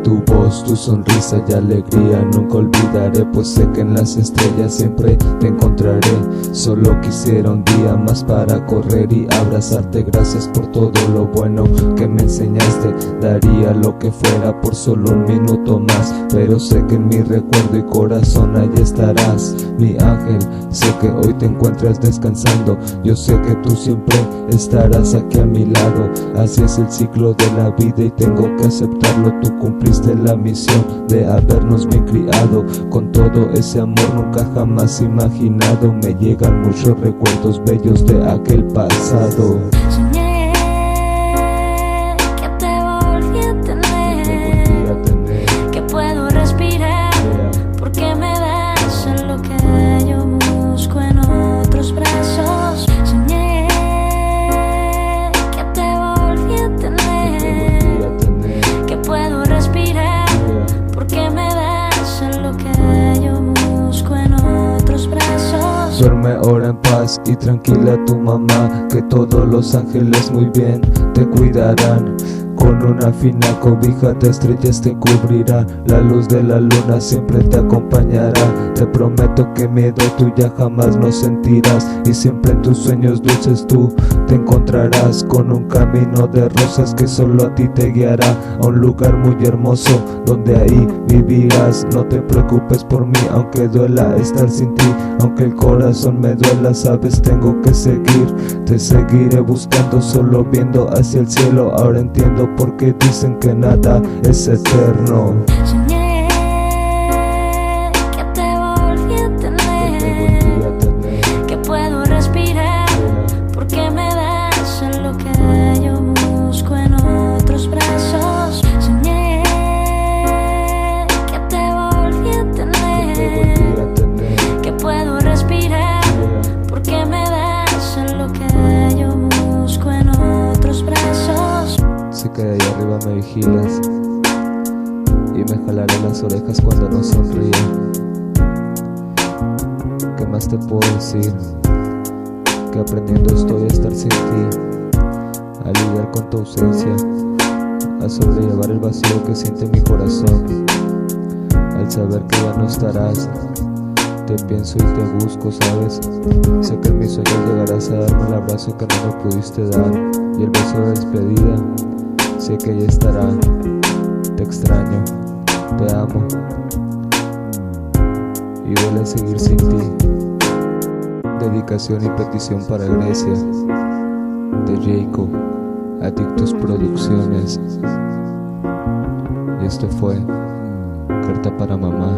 tu voz, tu sonrisa y alegría nunca olvidaré, pues sé que en las estrellas siempre te encontraré. Solo quisiera un día más para correr y abrazarte. Gracias por todo lo bueno que me enseñaste. Daría lo que fuera por solo un minuto más, pero sé que en mi recuerdo y corazón ahí estarás, mi ángel. Sé que hoy te encuentras descansando, yo sé que tú siempre estarás aquí a mi lado. Así es el ciclo de la vida y tengo que aceptarlo. Tú cumpliste la misión de habernos bien criado, con todo ese amor nunca jamás imaginado. Me llegan muchos recuerdos bellos de aquel pasado. Soñé que te volví a tener, que puedo respirar, porque me das lo que yo busco en otros brazos. Soñé que te volví a tener, que puedo respirar, porque me das lo que yo busco en otros brazos. Duerme ahora en paz y tranquila tu mamá, que todos los ángeles muy bien te cuidarán. Con una fina cobija de estrellas te cubrirá, la luz de la luna siempre te acompañará. Te prometo que miedo tú ya jamás no sentirás, y siempre en tus sueños dulces tú te encontrarás, con un camino de rosas que solo a ti te guiará, a un lugar muy hermoso donde ahí vivirás. No te preocupes por mí, aunque duela estar sin ti, aunque el corazón me duela, sabes tengo que seguir. Te seguiré buscando, solo viendo hacia el cielo. Ahora entiendo por qué dicen que nada es eterno. Soñé que te volví a tener, que puedo respirar, porque me das lo que yo busco en otros brazos. Soñé que te volví a tener, que puedo respirar, porque me das lo que yo busco en otros brazos. Sé que de ahí arriba me vigilas y me jalaré las orejas cuando no sonríe. ¿Qué más te puedo decir? Que aprendiendo estoy a estar sin ti, a lidiar con tu ausencia, a sobrellevar el vacío que siente mi corazón. Al saber que ya no estarás, te pienso y te busco, ¿sabes? Sé que en mis sueños llegarás a darme el abrazo que no me pudiste dar, y el beso de despedida. Sé que ya estará, te extraño, te amo, y duele seguir sin ti. Dedicación y petición para Grecia, de Jacob, Adictos Producciones. Y esto fue Carta para Mamá.